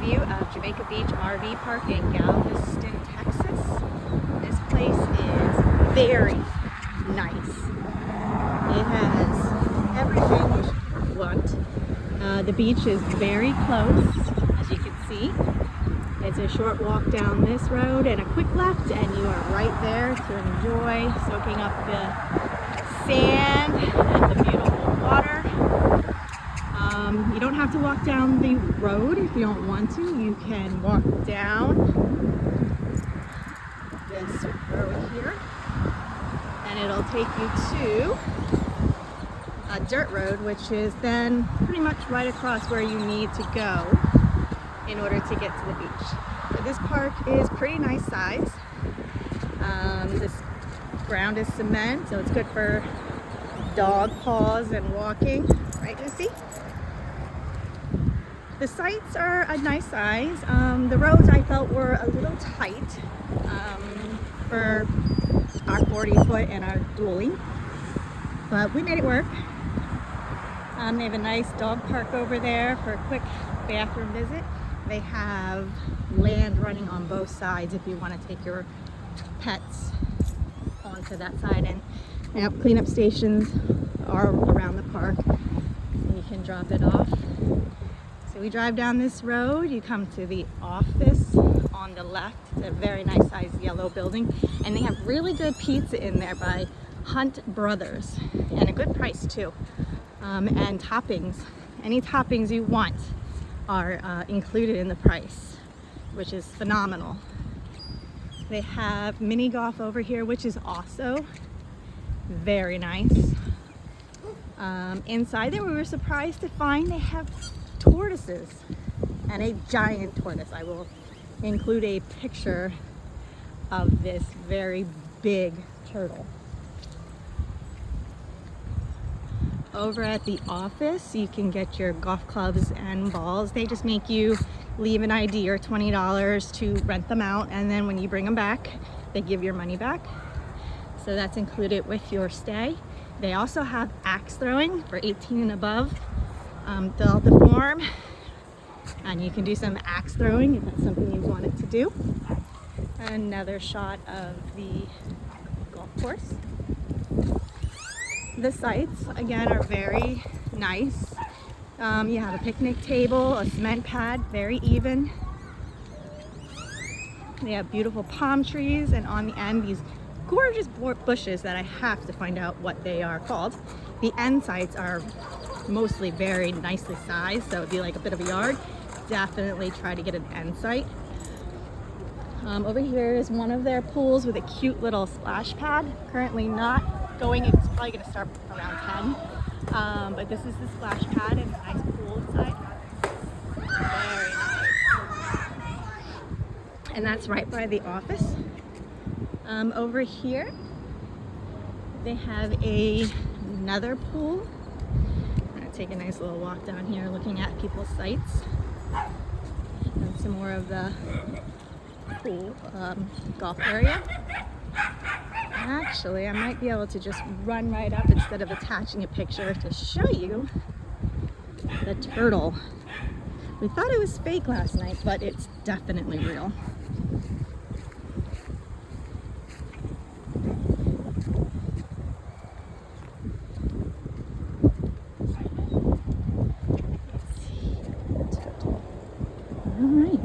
overview of Jamaica Beach RV Park in Galveston, Texas. This place is very nice. It has everything you should want. The beach is very close, as you can see. It's a short walk down this road and a quick left, and you are right there to enjoy soaking up the sand and the beautiful water. You don't have to walk down the road if you don't want to. You can walk down this road here, and it'll take you to a dirt road, which is then pretty much right across where you need to go in order to get to the beach. So this park is pretty nice size. This ground is cement, so it's good for dog paws and walking, right, Lucy? The sites are a nice size. The roads I felt were a little tight for our 40-foot and our dually, but we made it work. They have a nice dog park over there for a quick bathroom visit. They have land running on both sides if you want to take your pets onto that side, and they have cleanup stations are around the park. You can drop it off. So we drive down this road, you come to the office on the left. It's a very nice sized yellow building, and they have really good pizza in there by Hunt Brothers, and a good price too. And toppings, any toppings you want are included in the price, which is phenomenal. They have mini golf over here, which is also very nice. Inside there, we were surprised to find they have tortoises, and a giant tortoise. I will include a picture of this very big turtle. Over at the office, you can get your golf clubs and balls. They just make you leave an ID or $20 to rent them out, and then when you bring them back, they give your money back. So that's included with your stay. They also have axe throwing for 18 and above. Fill out the form, and you can do some axe throwing if that's something you wanted to do. Another shot of the golf course. The sites, again, are very nice. You have a picnic table, a cement pad, very even. They have beautiful palm trees, and on the end, these gorgeous bushes that I have to find out what they are called. The end sites are mostly very nicely sized, so it'd be like a bit of a yard. Definitely try to get an end site. Over here is one of their pools with a cute little splash pad. Currently not going, it's probably going to start around 10. But this is the splash pad and a nice pool inside. Very nice. And that's right by the office. Over here, they have another pool. I'm going to take a nice little walk down here looking at people's sites. And some more of the pool golf area. Actually, I might be able to just run right up instead of attaching a picture to show you the turtle. We thought it was fake last night, but it's definitely real.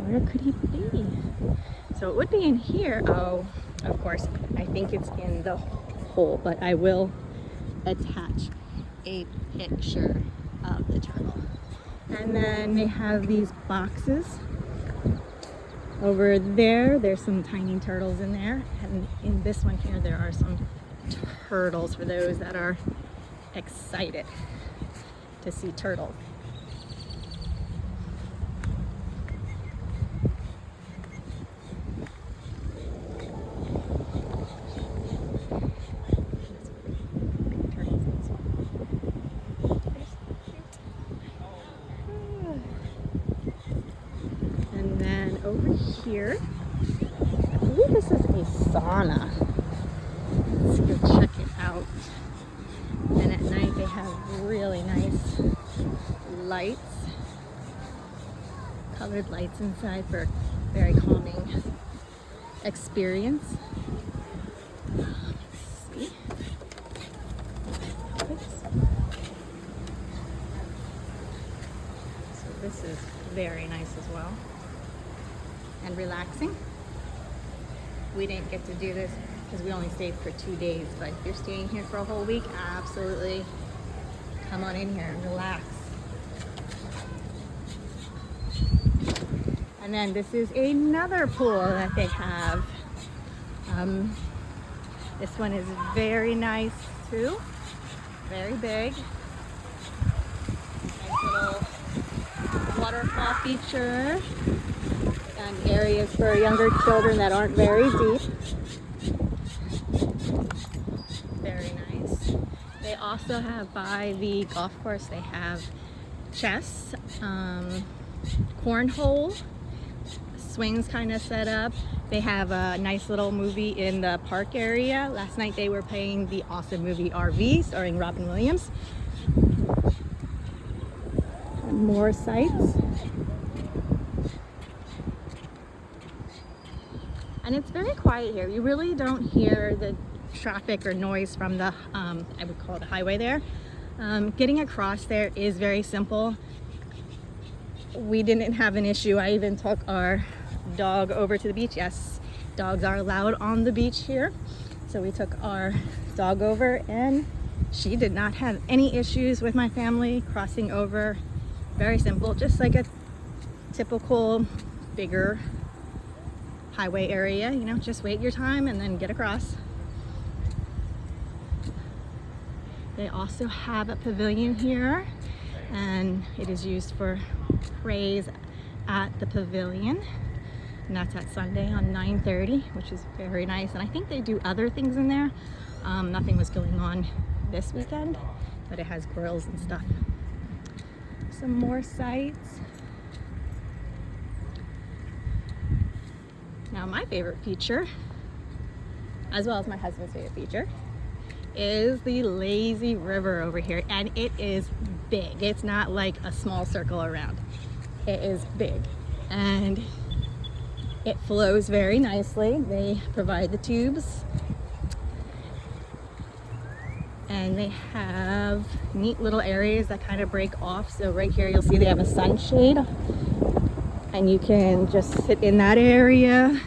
Where could he be? So it would be in here. Oh, of course, I think it's in the hole, but I will attach a picture of the turtle. And then they have these boxes over there. There's some tiny turtles in there, and in this one here there are some turtles for those that are excited to see turtles. Over here, I believe this is a sauna. Let's go check it out. And at night they have really nice lights colored lights inside for very calming experience. Let's see. So this is very nice as well and relaxing. We didn't get to do this because we only stayed for 2 days, but if you're staying here for a whole week, absolutely come on in here and relax. And then this is another pool that they have. This one is very nice too, very big. Nice little waterfall feature and areas for younger children that aren't very deep. Very nice. They also have by the golf course, they have chess, cornhole, swings kind of set up. They have a nice little movie in the park area. Last night they were playing the awesome movie RV starring Robin Williams. And more sights. And it's very quiet here. You really don't hear the traffic or noise from the, I would call it a highway there. Getting across there is very simple. We didn't have an issue. I even took our dog over to the beach. Yes, dogs are allowed on the beach here. So we took our dog over and she did not have any issues with my family crossing over. Very simple, just like a typical bigger highway area, you know, just wait your time and then get across. They also have a pavilion here and it is used for praise at the pavilion. And that's at Sunday on 9:30, which is very nice. And I think they do other things in there. Nothing was going on this weekend, but it has grills and stuff. Some more sights. Now my favorite feature, as well as my husband's favorite feature, is the lazy river over here. And it is big. It's not like a small circle around. It is big. And it flows very nicely. They provide the tubes. And they have neat little areas that kind of break off. So right here you'll see they have a sunshade. And you can just sit in that area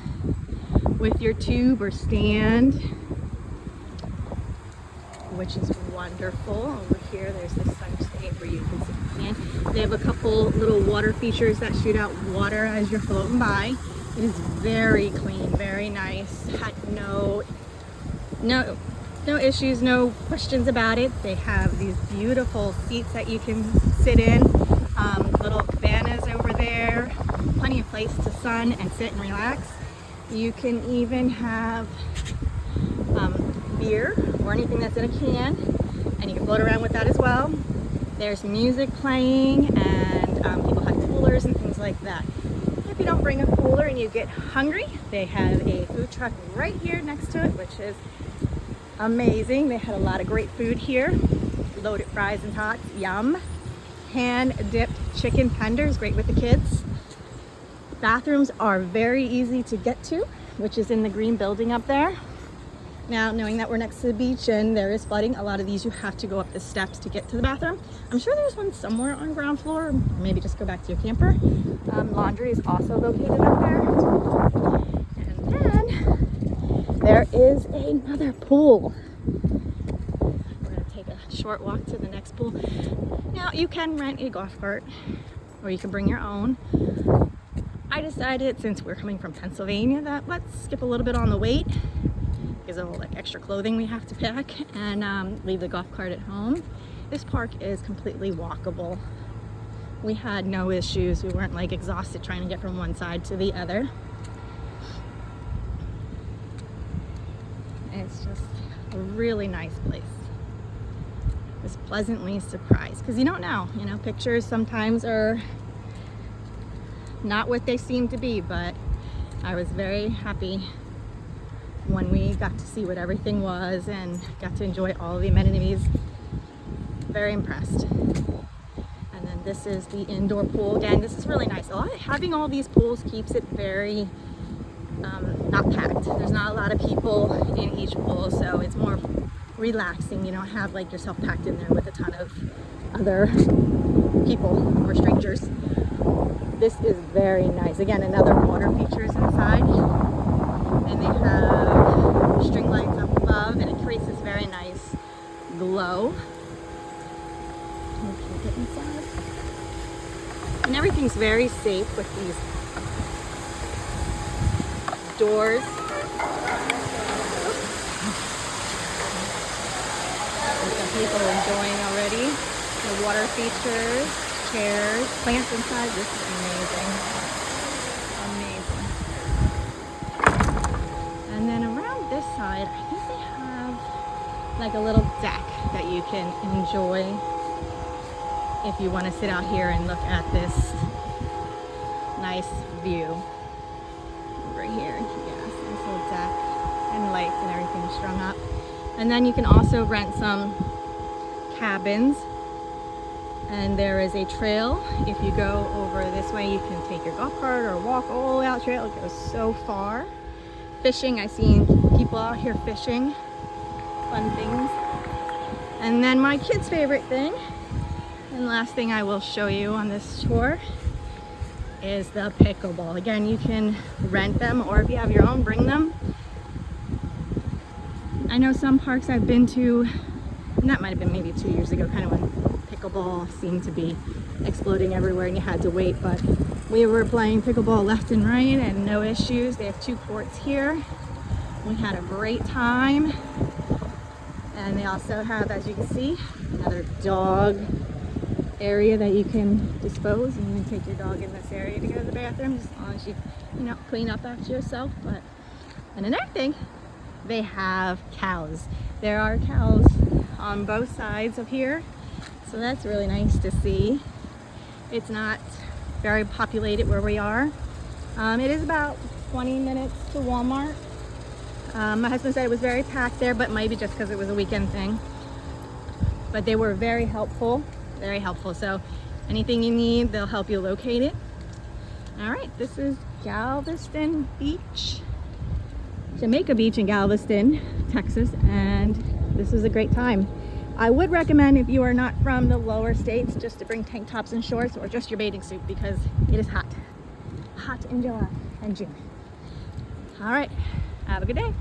with your tube or stand, which is wonderful. Over here there's this sunshade where you can sit in. They have a couple little water features that shoot out water as you're floating by. It is very clean, very nice. Had no issues, no questions about it. They have these beautiful seats that you can sit in, little cabanas over there, plenty of place to sun and sit and relax. You can even have beer or anything that's in a can, and you can float around with that as well. There's music playing and people have coolers and things like that. If you don't bring a cooler and you get hungry, they have a food truck right here next to it, which is amazing. They had a lot of great food here. Loaded fries and tots, yum. Hand-dipped chicken tenders, great with the kids. Bathrooms are very easy to get to, which is in the green building up there. Now, knowing that we're next to the beach and there is flooding, a lot of these you have to go up the steps to get to the bathroom. I'm sure there's one somewhere on ground floor, or maybe just go back to your camper. Laundry is also located up there. And then there is another pool. We're gonna take a short walk to the next pool. Now, you can rent a golf cart or you can bring your own. I decided, since we're coming from Pennsylvania, that let's skip a little bit on the weight. Is all like extra clothing we have to pack, and leave the golf cart at home. This park is completely walkable. We had no issues. We weren't like exhausted trying to get from one side to the other. It's just a really nice place. I was pleasantly surprised because you don't know, pictures sometimes are not what they seem to be, but I was very happy when we got to see what everything was and got to enjoy all the amenities. Very impressed. And then this is the indoor pool. Again, this is really nice. Having all these pools keeps it very not packed. There's not a lot of people in each pool, so it's more relaxing. You don't have like yourself packed in there with a ton of other people or strangers. This is very nice. Again, another water features inside, and they have string lights up above, and it creates this very nice glow. Okay, get inside. And everything's very safe with these doors. There's some people enjoying already. The water features, chairs, plants inside. This is amazing. Amazing. And then around this side, I think they have like a little deck that you can enjoy if you want to sit out here and look at this nice view over here. Yes, nice little deck and lights and everything strung up. And then you can also rent some cabins, and there is a trail. If you go over this way, you can take your golf cart or walk all the way out trail. It goes so far. Fishing, I've seen people out here fishing, fun things. And then my kids' favorite thing, and last thing I will show you on this tour, is the pickleball. Again, you can rent them, or if you have your own, bring them. I know some parks I've been to, and that might have been maybe 2 years ago, kind of when pickleball seemed to be exploding everywhere and you had to wait, but we were playing pickleball left and right and no issues. They have 2 courts here. We had a great time. And they also have, as you can see, another dog area that you can dispose, and you can take your dog in this area to go to the bathroom, as long as you clean up after yourself. And another thing, they have cows. There are cows on both sides of here, so that's really nice to see. It's not very populated where we are. It is about 20 minutes to Walmart. My husband said it was very packed there, but maybe just because it was a weekend thing. But they were very helpful, very helpful. So anything you need, they'll help you locate it. All right, this is Galveston Beach, Jamaica Beach in Galveston, Texas, and this was a great time. I would recommend, if you are not from the lower states, just to bring tank tops and shorts, or just your bathing suit, because it is hot in July and June. All right, have a good day.